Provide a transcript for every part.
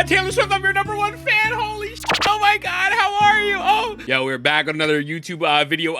god, Taylor Swift, I'm your #1 fan. Holy shit. Oh my god, how are you? Oh, yo, we're back on another YouTube video.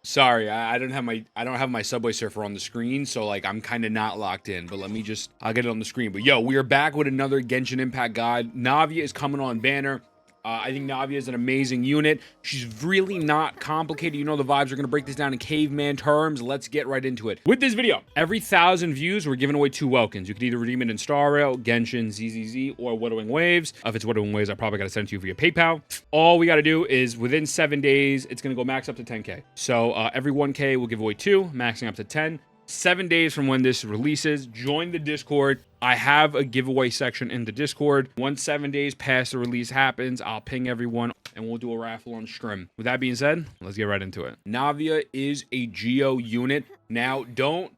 Sorry, I don't have my Subway Surfer on the screen, so like I'm kind of not locked in. But I'll get it on the screen. But yo, we are back with another Genshin Impact guide. Navia is coming on banner. I think Navia is an amazing unit. She's really not complicated. You know the vibes. We're going to break this down in caveman terms. Let's get right into it. With this video, every 1,000 views, we're giving away 2 Welkins. You can either redeem it in Star Rail, Genshin, ZZZ, or Widowing Waves. If it's Widowing Waves, I probably got to send it to you via PayPal. All we got to do is within 7 days, it's going to go max up to 10K. So every 1K, we'll give away 2, maxing up to 10. 7 days from when this releases, join the Discord. I have a giveaway section in the Discord. Once 7 days past the release happens, I'll ping everyone and we'll do a raffle on stream. With that being said, let's get right into it. Navia is a GEO unit. Now, don't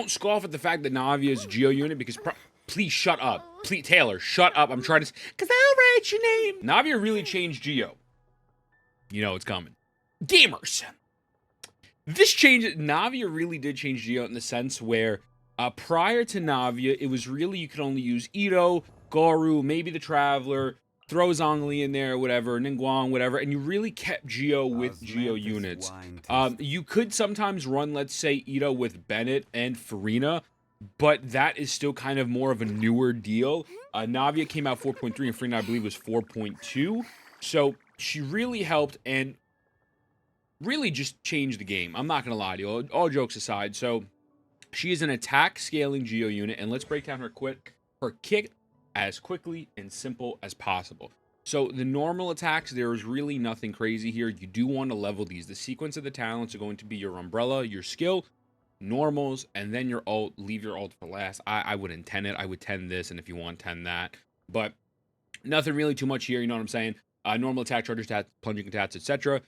scoff at the fact that Navia is a GEO unit because please shut up. Please, Taylor, shut up. I'm trying to, because I'll write your name. Navia really changed GEO. You know it's coming. Gamers. Navia really did change GEO in the sense where prior to Navia, it was really, you could only use Ito, Garu, maybe the Traveler, throw Zhongli in there, whatever, Ningguang, whatever, and you really kept GEO with GEO units. You could sometimes run, let's say, Ito with Bennett and Farina, but that is still kind of more of a newer deal. Navia came out 4.3 and Farina, I believe, was 4.2, so she really helped and really just changed the game. I'm not going to lie to you, all jokes aside. So she is an attack scaling GEO unit, and let's break down her kit as quickly and simple as possible. So the normal attacks, there is really nothing crazy here. You do want to level these. The sequence of the talents are going to be your umbrella, your skill, normals, and then your ult. Leave your ult for last. I wouldn't 10 it. I would 10 this, and if you want 10 that. But nothing really too much here, you know what I'm saying? Normal attack, charger stats, plunging stats, etc.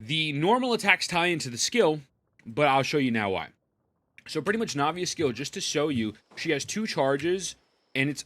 The normal attacks tie into the skill, but I'll show you now why. So pretty much Navia's skill, just to show you, she has 2 charges, and it's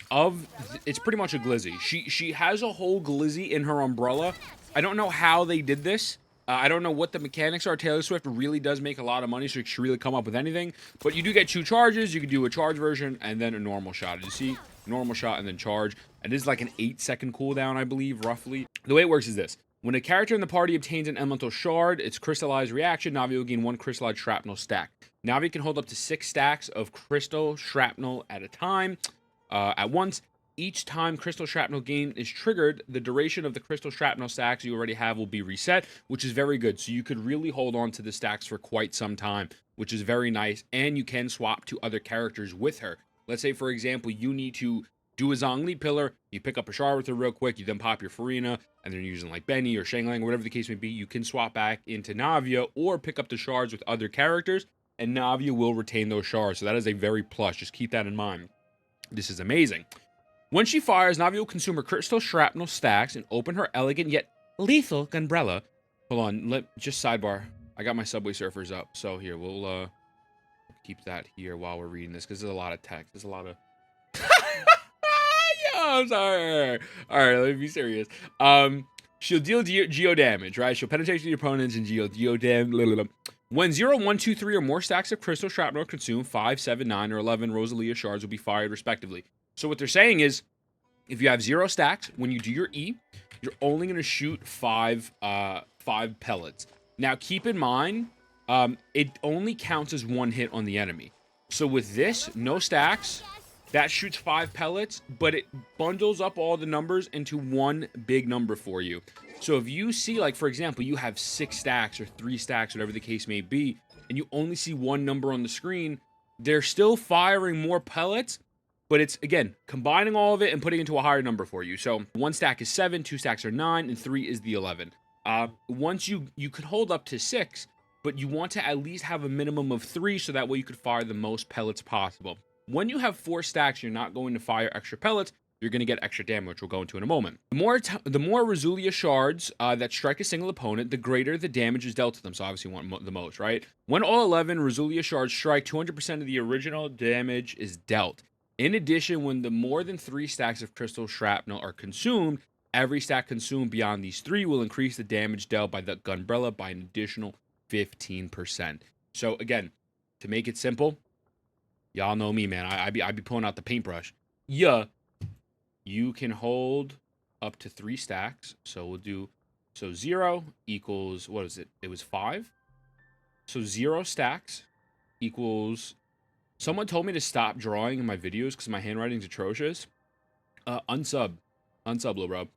pretty much a glizzy. She has a whole glizzy in her umbrella. I don't know how they did this. I don't know what the mechanics are. Taylor Swift really does make a lot of money, so she should really come up with anything. But you do get 2 charges. You can do a charge version and then a normal shot. You see, normal shot and then charge. And this is like an 8-second cooldown, I believe, roughly. The way it works is this. When a character in the party obtains an elemental shard, its crystallized reaction, Navia will gain 1 crystallized shrapnel stack. Navia can hold up to 6 stacks of crystal shrapnel at a time, at once. Each time crystal shrapnel gain is triggered, the duration of the crystal shrapnel stacks you already have will be reset, which is very good. So you could really hold on to the stacks for quite some time, which is very nice. And you can swap to other characters with her. Let's say, for example, you need to do a Zhongli pillar, you pick up a shard with her real quick, you then pop your Farina, and then you're using like Benny or Shanglang, whatever the case may be, you can swap back into Navia or pick up the shards with other characters, and Navia will retain those shards. So that is a very plus. Just keep that in mind. This is amazing. When she fires, Navia will consume her crystal shrapnel stacks and open her elegant yet lethal gunbrella. Hold on, just sidebar. I got my Subway Surfers up, so here, we'll keep that here while we're reading this, because there's a lot of text. There's a lot of... I'm sorry. All right, let me be serious. She'll deal GEO damage, right? She'll penetrate the opponents and GEO damage. When 0, 1, 2, 3 or more stacks of crystal shrapnel are consumed, 5, 7, 9, or 11 Rosalia shards will be fired respectively. So what they're saying is, if you have 0 stacks, when you do your E, you're only going to shoot 5 pellets. Now, keep in mind, it only counts as 1 hit on the enemy. So with this, no stacks, that shoots 5 pellets, but it bundles up all the numbers into 1 big number for you. So if you see, like, for example, you have 6 stacks or 3 stacks, whatever the case may be, and you only see 1 number on the screen, they're still firing more pellets, but it's, again, combining all of it and putting it into a higher number for you. So 1 stack is 7, 2 stacks are 9, and 3 is the 11. Once you could hold up to 6, but you want to at least have a minimum of 3, so that way you could fire the most pellets possible. When you have 4 stacks, you're not going to fire extra pellets. You're going to get extra damage, which we'll go into in a moment. The more Rosalia shards that strike a single opponent, the greater the damage is dealt to them. So obviously you want the most, right? When all 11 Rosalia shards strike, 200% of the original damage is dealt. In addition, when the more than 3 stacks of crystal shrapnel are consumed, every stack consumed beyond these 3 will increase the damage dealt by the gunbrella by an additional 15%. So again, to make it simple, y'all know me, man. I be pulling out the paintbrush. Yeah, you can hold up to 3 stacks. So we'll do, so 0 equals, what is it? It was 5. So 0 stacks equals, someone told me to stop drawing in my videos because my handwriting's atrocious. Unsub, little bro.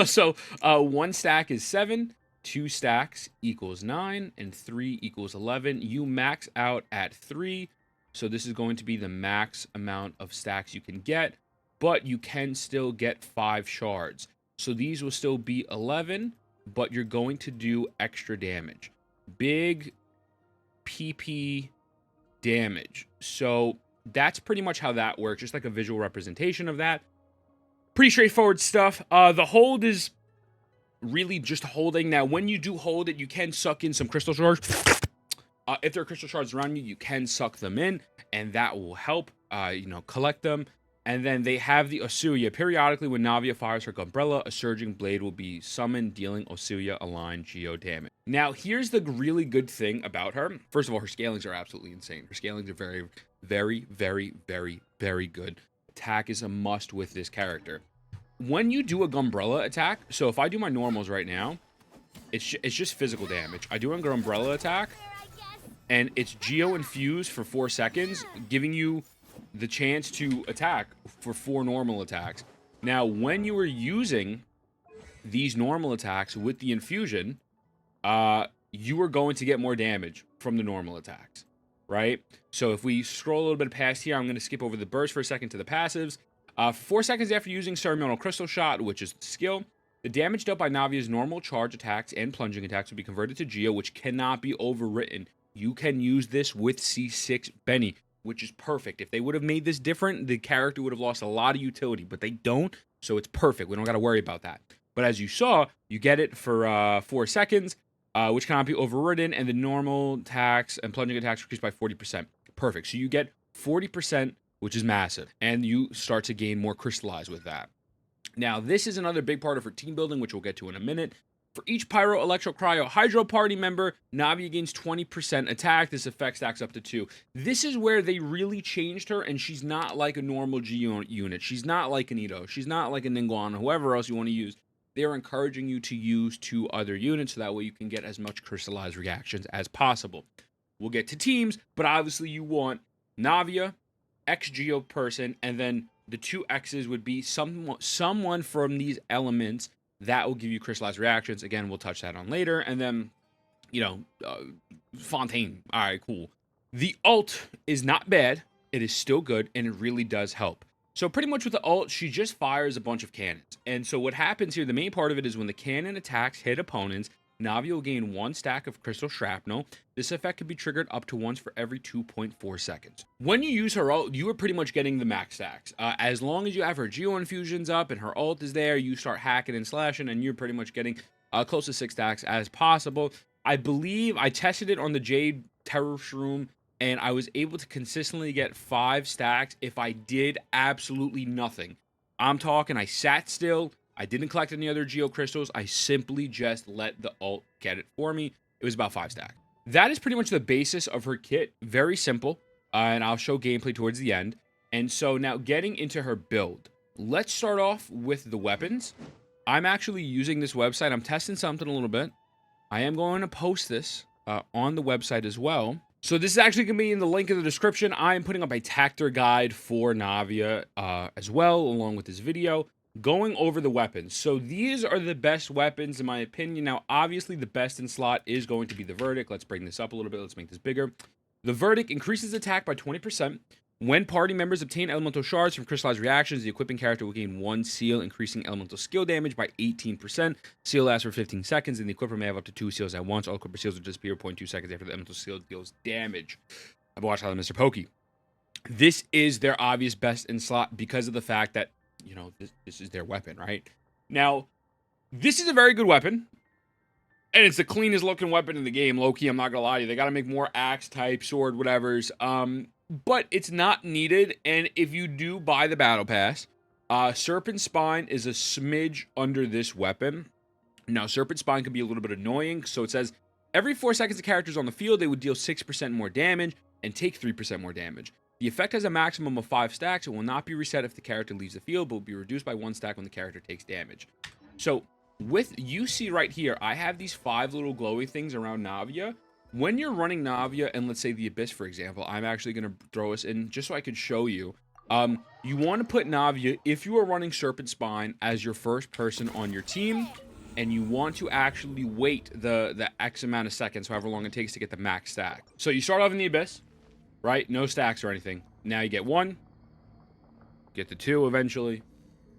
So 1 stack is 7, 2 stacks equals 9, and 3 equals 11. You max out at 3, so this is going to be the max amount of stacks you can get, but you can still get 5 shards. So these will still be 11, but you're going to do extra damage. Big PP damage. So that's pretty much how that works, just like a visual representation of that. Pretty straightforward stuff. The hold is really just holding. Now, when you do hold it, you can suck in some crystal shards. If there are crystal shards around you, you can suck them in, and that will help, collect them. And then they have the Osuya. Periodically, when Navia fires her umbrella, a surging blade will be summoned, dealing Osuya aligned GEO damage. Now, here's the really good thing about her. First of all, her scalings are absolutely insane. Her scalings are very, very, very, very, very good. Attack is a must with this character. When you do a Gumbrella attack, so if I do my normals right now, it's just physical damage. I do an Gumbrella attack, and it's GEO infused for 4 seconds, giving you the chance to attack for 4 normal attacks. Now, when you are using these normal attacks with the infusion, you are going to get more damage from the normal attacks, right? So if we scroll a little bit past here, I'm going to skip over the burst for a second to the passives. For 4 seconds after using Ceremonial Crystal Shot, which is the skill, the damage dealt by Navia's normal charge attacks and plunging attacks will be converted to GEO, which cannot be overwritten. You can use this with C6 Benny, which is perfect. If they would have made this different, the character would have lost a lot of utility, but they don't, so it's perfect. We don't got to worry about that. But as you saw, you get it for 4 seconds, which cannot be overridden, and the normal attacks and plunging attacks increased by 40%. Perfect. So you get 40%, which is massive, and you start to gain more crystallize with that. Now, this is another big part of her team building, which we'll get to in a minute. For each Pyro, Electro, Cryo, Hydro party member, Navia gains 20% attack. This effect stacks up to 2. This is where they really changed her, and she's not like a normal GEO unit. She's not like an Ito. She's not like a Ningguang, whoever else you want to use. They're encouraging you to use 2 other units, so that way you can get as much crystallized reactions as possible. We'll get to teams, but obviously you want Navia, ex-GEO person, and then the 2 X's would be someone from these elements that will give you crystallized reactions. Again, we'll touch that on later. And then, Fontaine. All right, cool. The ult is not bad. It is still good, and it really does help. So pretty much with the ult, she just fires a bunch of cannons. And so what happens here, the main part of it is when the cannon attacks hit opponents, Navia will gain 1 stack of crystal shrapnel. This effect can be triggered up to once for every 2.4 seconds. When you use her ult, you are pretty much getting the max stacks. As long as you have her GEO infusions up and her ult is there, you start hacking and slashing, and you're pretty much getting close to 6 stacks as possible. I believe I tested it on the Jade Terror Shroom, and I was able to consistently get 5 stacks if I did absolutely nothing. I'm talking, I sat still. I didn't collect any other GEO crystals. I simply just let the ult get it for me. It was about 5 stacks. That is pretty much the basis of her kit. Very simple. And I'll show gameplay towards the end. And so now getting into her build. Let's start off with the weapons. I'm actually using this website. I'm testing something a little bit. I am going to post this on the website as well. So this is actually going to be in the link in the description. I am putting up a tactor guide for Navia as well, along with this video, going over the weapons. So these are the best weapons in my opinion. Now, obviously the best in slot is going to be the Verdict. Let's bring this up a little bit. Let's make this bigger. The Verdict increases attack by 20%. When party members obtain elemental shards from crystallized reactions, the equipping character will gain 1 seal, increasing elemental skill damage by 18%. Seal lasts for 15 seconds, and the equipper may have up to 2 seals at once. All equipper seals will disappear 0.2 seconds after the elemental seal deals damage. I've watched a lot of Mr. Pokey. This is their obvious best in slot because of the fact that, you know, this is their weapon, right? Now, this is a very good weapon. And it's the cleanest looking weapon in the game, low-key, I'm not gonna lie to you. They gotta make more axe type, sword, whatevers. But it's not needed, and if you do buy the battle pass, Serpent Spine is a smidge under this weapon. Now, Serpent Spine can be a little bit annoying, so it says, every 4 seconds the character's on the field, they would deal 6% more damage and take 3% more damage. The effect has a maximum of 5 stacks. It will not be reset if the character leaves the field, but will be reduced by 1 stack when the character takes damage. So with, you see right here, I have these 5 little glowy things around Navia. When you're running Navia, and let's say the Abyss, for example, I'm actually going to throw us in just so I could show you. You want to put Navia, if you are running Serpent Spine, as your first person on your team, and you want to actually wait the X amount of seconds, however long it takes to get the max stack. So you start off in the Abyss, right? No stacks or anything. Now you get 1, get the 2 eventually,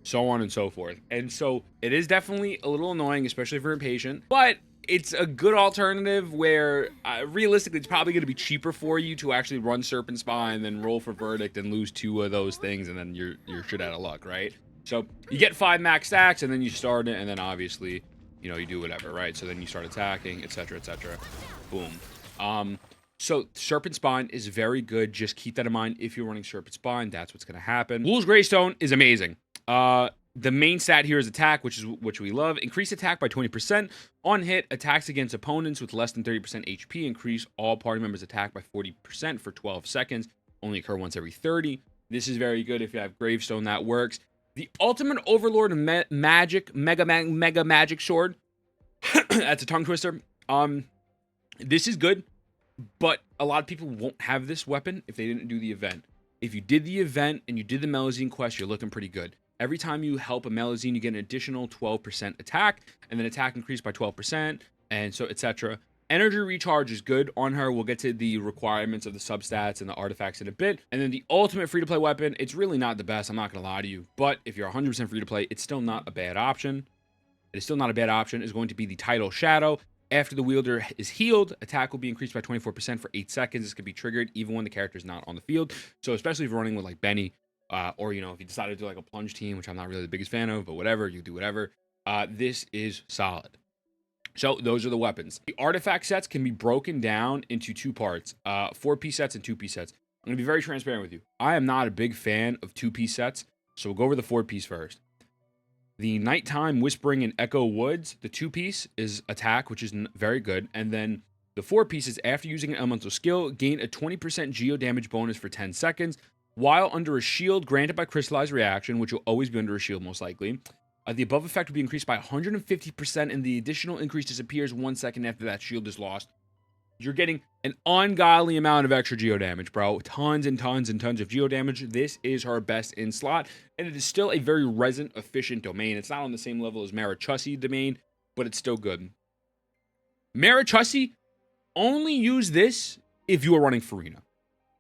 so on and so forth. And so it is definitely a little annoying, especially if you're impatient, but it's a good alternative where realistically it's probably going to be cheaper for you to actually run Serpent Spine than roll for Verdict and lose 2 of those things, and then you're shit out of luck, right? So you get 5 max stacks, and then you start it, and then obviously, you know, you do whatever, right? So then you start attacking, etc., etc. Boom. So Serpent Spine is very good. Just keep that in mind. If you're running Serpent Spine, that's what's going to happen. Wool's Greystone is amazing. The main stat here is attack, which we love. Increase attack by 20%. On hit, attacks against opponents with less than 30% HP increase all party members' attack by 40% for 12 seconds. Only occur once every 30. This is very good if you have Gravestone. That works. The Ultimate Overlord Mega Magic Sword. That's a tongue twister. This is good, but a lot of people won't have this weapon if they didn't do the event. If you did the event and you did the Melazine quest, you're looking pretty good. Every time you help a Melazine, you get an additional 12% attack, and then attack increased by 12%, and so etc. Energy recharge is good on her. We'll get to the requirements of the substats and the artifacts in a bit. And then the ultimate free-to-play weapon, it's really not the best, I'm not going to lie to you, but if you're 100% free-to-play, it's still not a bad option. It is still not a bad option. It's going to be the Tidal Shadow. After the wielder is healed, attack will be increased by 24% for 8 seconds. This could be triggered even when the character is not on the field. So especially if you're running with like Benny, or, you know, if you decide to do like a plunge team, which I'm not really the biggest fan of, but whatever, you do whatever. This is solid. So those are the weapons. The artifact sets can be broken down into 2 parts, 4-piece sets and 2-piece sets. I'm going to be very transparent with you. I am not a big fan of 2-piece sets, so we'll go over the 4-piece first. The Nighttime Whispering and Echo Woods, the 2-piece is attack, which is very good. And then the 4-piece is after using an elemental skill, gain a 20% geo damage bonus for 10 seconds. While under a shield granted by Crystallized Reaction, which will always be under a shield most likely, the above effect will be increased by 150%, and the additional increase disappears 1 second after that shield is lost. You're getting an ungodly amount of extra geo damage, bro. Tons and tons and tons of geo damage. This is her best in slot, and it is still a very resin efficient domain. It's not on the same level as Marichussi domain, but it's still good. Marichussi, only use this if you are running Farina.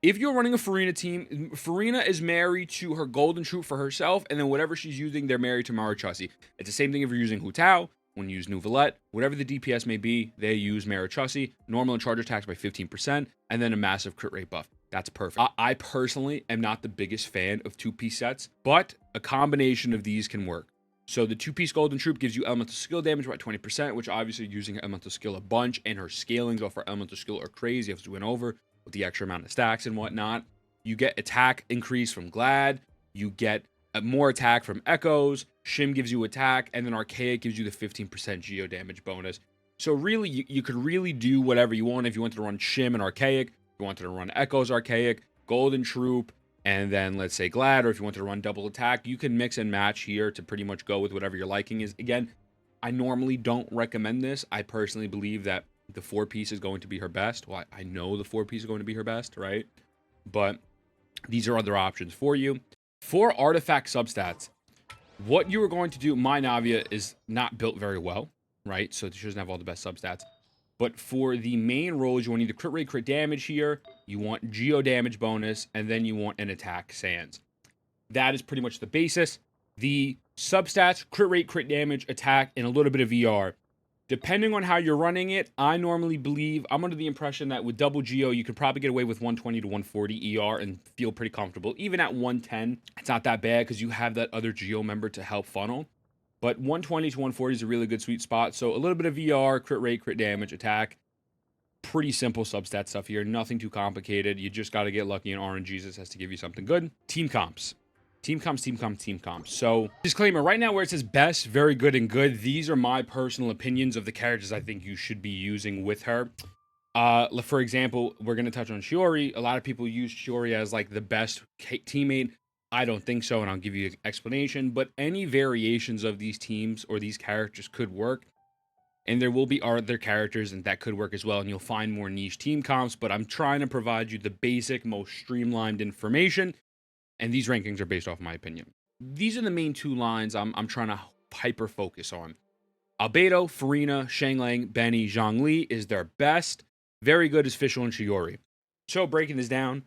If you're running a Farina team, Farina is married to her Golden Troop for herself, and then whatever she's using, they're married to Marichussi. It's the same thing if you're using Hu Tao, when you use Nuvalette, whatever the DPS may be, they use Marichussi, normal and charge attacks by 15%, and then a massive crit rate buff. That's perfect. I personally am not the biggest fan of 2-piece sets, but a combination of these can work. So the 2-piece Golden Troop gives you elemental skill damage by 20%, which obviously using elemental skill a bunch, and her scalings off her elemental skill are crazy, as we went over, with the extra amount of stacks and whatnot. You get attack increase from Glad, you get more attack from Echoes, Shim gives you attack, and then Archaic gives you the 15% geo damage bonus. So really, you could really do whatever you want. If you wanted to run Shim and Archaic, if you wanted to run Echoes Archaic, Golden Troop, and then let's say Glad, or if you wanted to run double attack, you can mix and match here to pretty much go with whatever your liking is. Again, I normally don't recommend this. I personally believe that the 4-piece is going to be her best. Well, I know the 4-piece is going to be her best, right? But these are other options for you. For artifact substats, what you are going to do, my Navia is not built very well, right? So she doesn't have all the best substats. But for the main roles, you want either crit rate, crit damage here, you want geo damage bonus, and then you want an attack sans. That is pretty much the basis. The substats, crit rate, crit damage, attack, and a little bit of VR. Depending on how you're running it, I normally believe, I'm under the impression that with double Geo, you could probably get away with 120 to 140 ER and feel pretty comfortable. Even at 110, it's not that bad because you have that other Geo member to help funnel. But 120 to 140 is a really good sweet spot. So a little bit of VR, crit rate, crit damage, attack. Pretty simple substat stuff here. Nothing too complicated. You just got to get lucky, and RNGesus has to give you something good. Team comps. Team comps. So, disclaimer, right now where it says best, very good, and good, these are my personal opinions of the characters I think you should be using with her. For example, we're going to touch on Shiori. A lot of people use Shiori as like the best teammate. I don't think so, and I'll give you an explanation. But any variations of these teams or these characters could work. And there will be other characters and that could work as well. And you'll find more niche team comps. But I'm trying to provide you the basic, most streamlined information. And these rankings are based off my opinion. These are the main two lines I'm trying to hyper focus on. Albedo, Farina, Shanglang, Benny, Zhongli is their best. Very good is Fischl and Shiori. So breaking this down,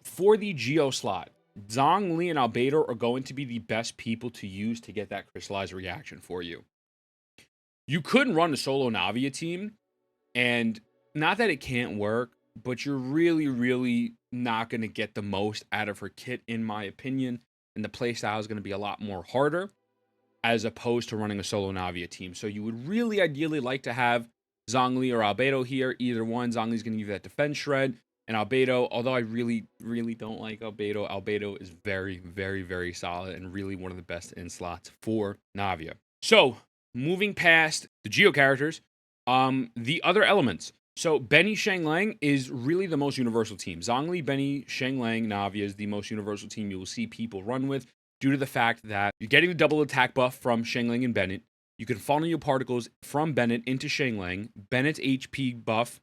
for the Geo slot, Zhongli and Albedo are going to be the best people to use to get that crystallized reaction for you. You could run a solo Navia team, and not that it can't work, but you're really, really not going to get the most out of her kit, in my opinion. And the playstyle is going to be a lot more harder as opposed to running a solo Navia team. So you would really ideally like to have Zhongli or Albedo here. Either one. Zongli's going to give you that defense shred. And Albedo, although I really, really don't like Albedo, Albedo is very, very, very solid and really one of the best in slots for Navia. So moving past the Geo characters, the other elements. So Benny Shanglang is really the most universal team. Zhongli, Benny, Shanglang, Navia is the most universal team you will see people run with due to the fact that you're getting the double attack buff from Shanglang and Bennett. You can funnel your particles from Bennett into Shanglang. Bennett's HP buff,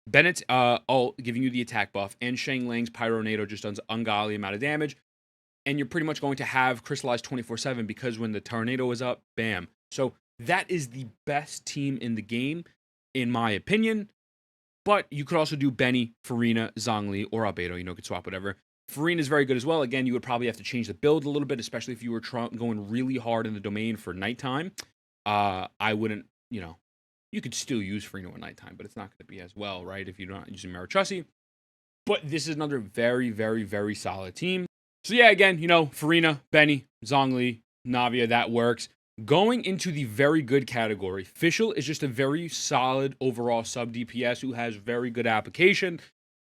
Bennett's ult giving you the attack buff, and Shanglang's Pyronado just does an ungodly amount of damage. And you're pretty much going to have crystallized 24/7 because when the tornado is up, bam. So that is the best team in the game, in my opinion. But you could also do Benny, Farina, Zhongli, or Albedo. You know, could swap whatever. Farina is very good as well. Again, you would probably have to change the build a little bit, especially if you were going really hard in the domain for nighttime. I wouldn't, you could still use Farina at nighttime, but it's not going to be as well, right, if you're not using Maritrussi. But this is another very, very, very solid team. So yeah, again, Farina, Benny, Zhongli, Navia, that works. Going into the very good category, Fischl is just a very solid overall sub DPS who has very good application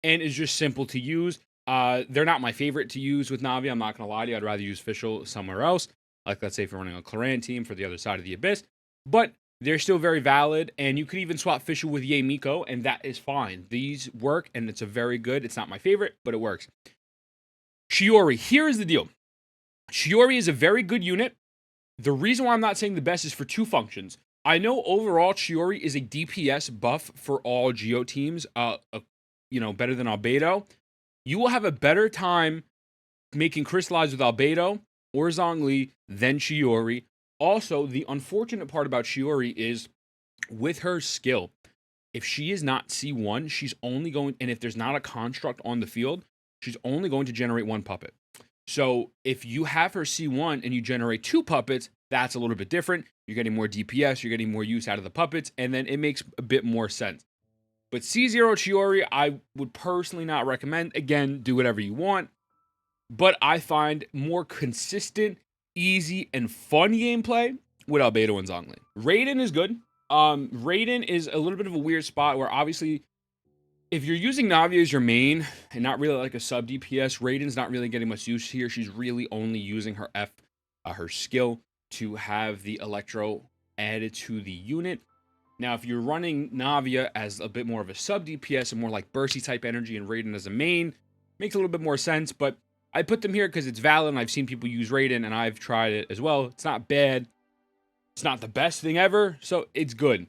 and is just simple to use. They're not my favorite to use with Navia. I'm not going to lie to you. I'd rather use Fischl somewhere else. Like, let's say if you're running a Claran team for the other side of the Abyss. But they're still very valid. And you could even swap Fischl with Ye Miko, and that is fine. These work, and it's a very good. It's not my favorite, but it works. Shiori. Here is the deal. Shiori is a very good unit. The reason why I'm not saying the best is for two functions. I know overall Shiori is a DPS buff for all Geo teams, better than Albedo. You will have a better time making crystallized with Albedo or Zhongli than Shiori. Also, the unfortunate part about Shiori is with her skill, if she is not C1, she's only going, and if there's not a construct on the field, she's only going to generate one puppet. So if you have her C1 and you generate two puppets, that's a little bit different. You're getting more DPS, you're getting more use out of the puppets, and then it makes a bit more sense. But C0 Shiori, I would personally not recommend. Again, do whatever you want. But I find more consistent, easy, and fun gameplay with Albedo and Zhongli. Raiden is good. Raiden is a little bit of a weird spot where obviously if you're using Navia as your main and not really like a sub DPS, Raiden's not really getting much use here. She's really only using her her skill to have the Electro added to the unit. Now, if you're running Navia as a bit more of a sub DPS and more like bursty type energy and Raiden as a main, makes a little bit more sense, but I put them here because it's valid and I've seen people use Raiden and I've tried it as well. It's not bad. It's not the best thing ever, so it's good.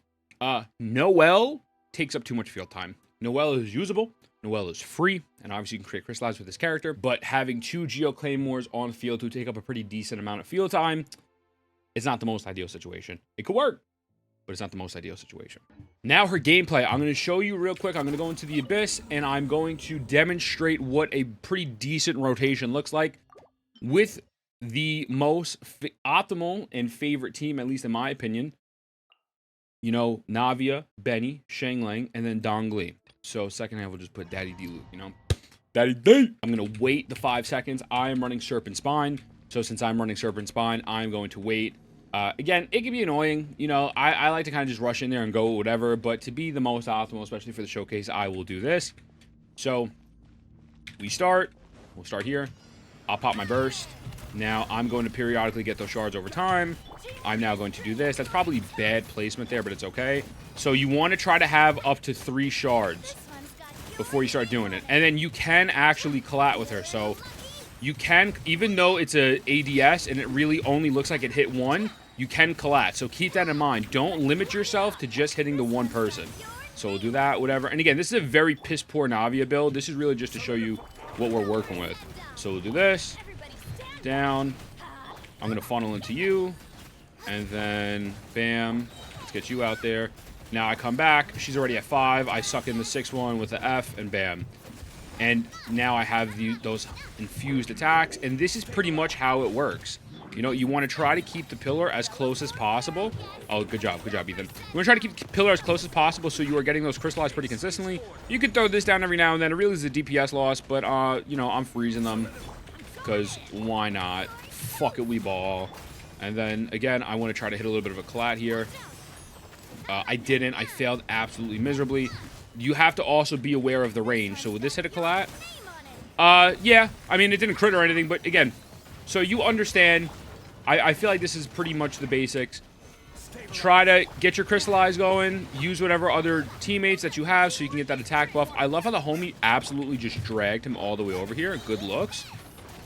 Noelle takes up too much field time. Noelle is usable, Noelle is free, and obviously you can create crystallize with this character, but having two Geo Claymores on field who take up a pretty decent amount of field time, it's not the most ideal situation. It could work, but it's not the most ideal situation. Now her gameplay, I'm going to show you real quick. I'm going to go into the Abyss, and I'm going to demonstrate what a pretty decent rotation looks like with the most optimal and favorite team, at least in my opinion. Navia, Benny, Shanglang, and then Zhongli. So second half, we'll just put Daddy D-Luke, Daddy D! I'm going to wait the 5 seconds. I am running Serpent Spine. So since I'm running Serpent Spine, I'm going to wait. Again, it can be annoying. I like to kind of just rush in there and go whatever. But to be the most optimal, especially for the showcase, I will do this. So we start. We'll start here. I'll pop my burst. Now I'm going to periodically get those shards over time. I'm now going to do this. That's probably bad placement there, but it's okay. So you want to try to have up to 3 shards before you start doing it. And then you can actually collat with her. So you can, even though it's a ADS and it really only looks like it hit 1, you can collat. So keep that in mind. Don't limit yourself to just hitting the 1 person. So we'll do that, whatever. And again, this is a very piss poor Navia build. This is really just to show you what we're working with. So we'll do this. Down. I'm going to funnel into you. And then, bam. Let's get you out there. Now I come back. She's already at 5. I suck in the 6th one with the F, and bam. And now I have those infused attacks. And this is pretty much how it works. You know, you want to try to keep the pillar as close as possible. Oh, good job, Ethan. You want to try to keep the pillar as close as possible so you are getting those crystallized pretty consistently. You could throw this down every now and then. It really is a DPS loss, but, you know, I'm freezing them because why not? Fuck it, we ball. And then, again, I want to try to hit a little bit of a collat here. I didn't. I failed absolutely miserably. You have to also be aware of the range. So would this hit a collat? Yeah. I mean, it didn't crit or anything, but, again, so you understand... I feel like this is pretty much the basics. Try to get your crystallized going. Use whatever other teammates that you have so you can get that attack buff. I love how the homie absolutely just dragged him all the way over here. Good looks.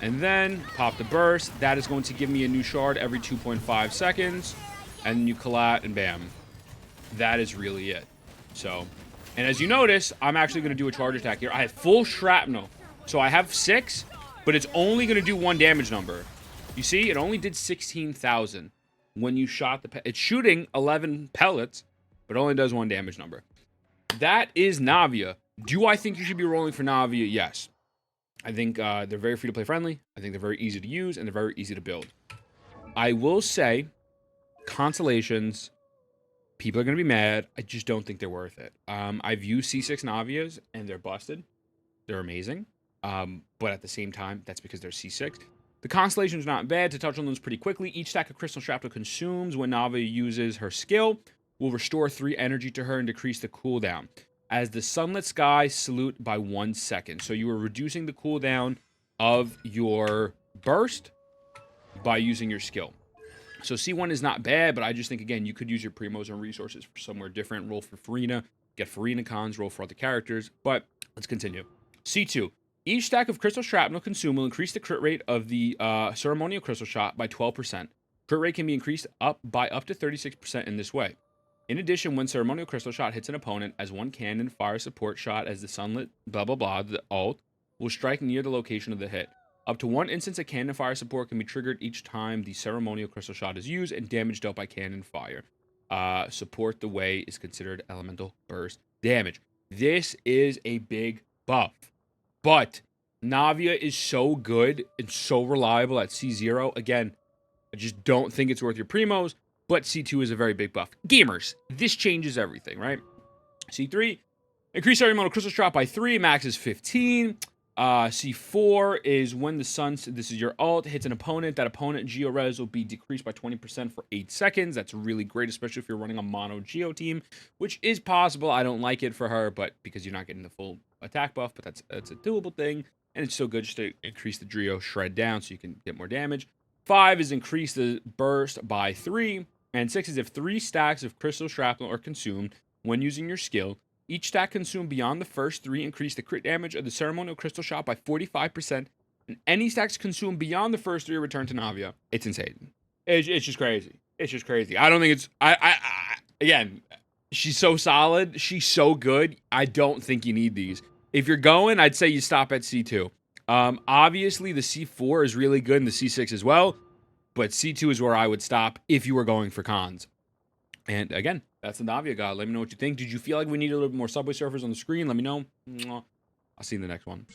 And then pop the burst. That is going to give me a new shard every 2.5 seconds. And you collat and bam. That is really it. So, and as you notice, I'm actually going to do a charge attack here. I have full shrapnel. So I have 6, but it's only going to do 1 damage number. You see, it only did 16,000 when you shot the... It's shooting 11 pellets, but only does 1 damage number. That is Navia. Do I think you should be rolling for Navia? Yes. I think they're very free-to-play friendly. I think they're very easy to use, and they're very easy to build. I will say, Constellations, people are going to be mad. I just don't think they're worth it. I've used C6 Navias, and they're busted. They're amazing. But at the same time, that's because they're C6. The Constellation's not bad. To touch on those pretty quickly, each stack of Crystal Shrapnel consumes when Navia uses her skill will restore 3 energy to her and decrease the cooldown. As the Sunlit Sky salute by 1 second. So you are reducing the cooldown of your burst by using your skill. So C1 is not bad, but I just think, again, you could use your primos and resources for somewhere different. Roll for Farina, get Farina cons, roll for other characters. But let's continue. C2. Each stack of Crystal Shrapnel consumed will increase the crit rate of the Ceremonial Crystal Shot by 12%. Crit rate can be increased by up to 36% in this way. In addition, when Ceremonial Crystal Shot hits an opponent as one cannon fire support shot as the Sunlit blah blah blah, the ult will strike near the location of the hit. Up to 1 instance of cannon fire support can be triggered each time the Ceremonial Crystal Shot is used, and damage dealt by cannon fire. Support the way is considered elemental burst damage. This is a big buff. But Navia is so good and so reliable at C0. Again, I just don't think it's worth your primos, but C2 is a very big buff. Gamers, this changes everything, right? C3, increase ceremonial crystal shot by 3, max is 15. C4 is when the sun, this is your ult, hits an opponent. That opponent Geo res will be decreased by 20% for 8 seconds. That's really great, especially if you're running a mono Geo team, which is possible. I don't like it for her, but because you're not getting the full attack buff, but that's a doable thing. And it's so good just to increase the Geo shred down so you can get more damage. 5 is increase the burst by 3. And 6 is if 3 stacks of crystal shrapnel are consumed when using your skill. Each stack consumed beyond the first 3 increase the crit damage of the ceremonial crystal shot by 45%. And any stacks consumed beyond the first 3 are returned to Navia. It's insane. It's just crazy. It's just crazy. I don't think it's... Again, she's so solid. She's so good. I don't think you need these. If you're going, I'd say you stop at C2. Obviously, the C4 is really good and the C6 as well. But C2 is where I would stop if you were going for cons. And again, that's the Navia God. Let me know what you think. Did you feel like we needed a little bit more Subway Surfers on the screen? Let me know. I'll see you in the next one.